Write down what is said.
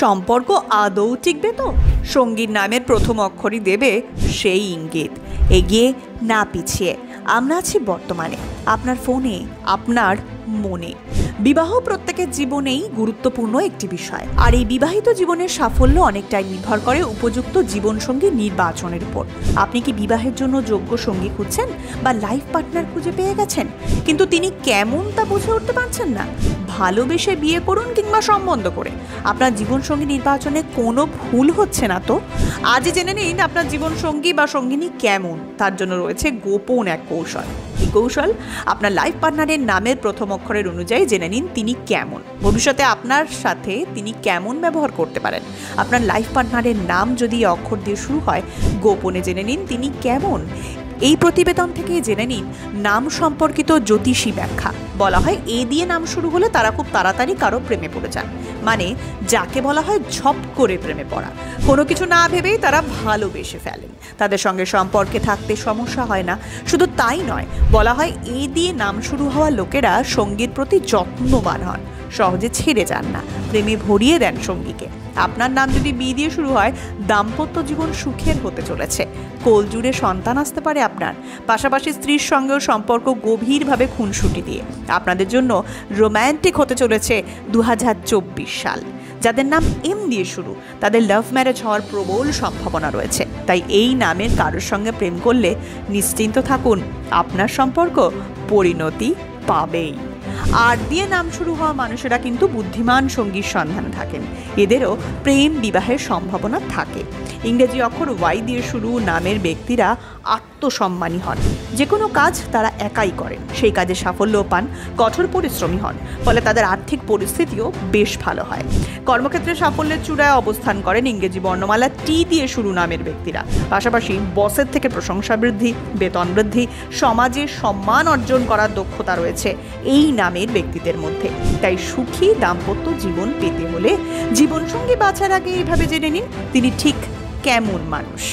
সম্পর্ক আদৌ টিকবে তো? সঙ্গীর নামের প্রথম অক্ষরই দেবে সেই ইঙ্গিত। এগিয়ে না পিছিয়ে আমরা আছি বর্তমানে, আপনার ফোনে, আপনার মনে। বিবাহ প্রত্যেকের জীবনেই গুরুত্বপূর্ণ একটি বিষয়, আর এই বিবাহিত জীবনের সাফল্য অনেকটাই নির্ভর করে উপযুক্ত জীবনসঙ্গী নির্বাচনের উপর। আপনি কি বিবাহের জন্য যোগ্য সঙ্গী খুঁজছেন, বা লাইফ পার্টনার খুঁজে পেয়ে গেছেন, কিন্তু তিনি কেমন তা বুঝে উঠতে পারছেন না? ভালোবেসে বিয়ে করুন কিংবা সম্বন্ধ করে, আপনার জীবনসঙ্গী নির্বাচনে কোনো ভুল হচ্ছে না তো? আজই জেনে নিন আপনার জীবনসঙ্গী বা সঙ্গিনী কেমন। তার জন্য রয়েছে গোপন এক কৌশল। এই কৌশল আপনার লাইফ পার্টনারের নামের প্রথম অক্ষরের অনুযায়ী জেনে নিন তিনি কেমন, ভবিষ্যতে আপনার সাথে তিনি কেমন ব্যবহার করতে পারেন। আপনার লাইফ পার্টনারের নাম যদি অক্ষর দিয়ে শুরু হয়, গোপনে জেনে নিন তিনি কেমন। এই প্রতিবেদন থেকে জেনে নিন নাম সম্পর্কিত জ্যোতিষী ব্যাখ্যা। বলা হয় এ দিয়ে নাম শুরু হলে তারা খুব তাড়াতাড়ি কারো প্রেমে পড়ে যান, মানে যাকে বলা হয় ঝপ করে প্রেমে পড়া। কোনো কিছু না ভেবেই তারা ভালোবেসে ফেলেন, তাদের সঙ্গে সম্পর্কে থাকতে সমস্যা হয় না। শুধু তাই নয়, বলা হয় এ দিয়ে নাম শুরু হওয়া লোকেরা সঙ্গীর প্রতি যত্নবান হন, সহজে ছেড়ে যান না, প্রেমে ভরিয়ে দেন সঙ্গীকে। আপনার নাম যদি বি দিয়ে শুরু হয়, দাম্পত্য জীবন সুখের হতে চলেছে। কোল জুড়ে সন্তান আসতে পারে আপনার, পাশাপাশি স্ত্রীর সঙ্গেও সম্পর্ক গভীরভাবে খুনসুটি দিয়ে আপনাদের জন্য রোম্যান্টিক হতে চলেছে 2024 সাল। যাদের নাম এম দিয়ে শুরু, তাদের লাভ ম্যারেজ হওয়ার প্রবল সম্ভাবনা রয়েছে। তাই এই নামের কারোর সঙ্গে প্রেম করলে নিশ্চিন্ত থাকুন, আপনার সম্পর্ক পরিণতি পাবেই। আর দিয়ে নাম শুরু হওয়া মানুষেরা কিন্তু বুদ্ধিমান সঙ্গীর সন্ধানে থাকেন, এদেরও প্রেম বিবাহের সম্ভাবনা থাকে। ইংরেজি অক্ষর ওয়াই দিয়ে শুরু নামের ব্যক্তিরা আত্মসম্মানী হন, যে কোনো কাজ তারা একাই করেন, সেই কাজে সাফল্যও পান, কঠোর পরিশ্রমী হন, ফলে তাদের আর্থিক পরিস্থিতিও বেশ ভালো হয়। কর্মক্ষেত্রে সাফল্যের চূড়ায় অবস্থান করেন ইংরেজি বর্ণমালা টি দিয়ে শুরু নামের ব্যক্তিরা। পাশাপাশি বসের থেকে প্রশংসা বৃদ্ধি, বেতন বৃদ্ধি, সমাজে সম্মান অর্জন করার দক্ষতা রয়েছে এই নামের ব্যক্তিদের মধ্যে। তাই সুখী দাম্পত্য জীবন পেতে হলে জীবনসঙ্গী বাছার আগে এইভাবে জেনে নিন তিনি ঠিক কেমন মানুষ।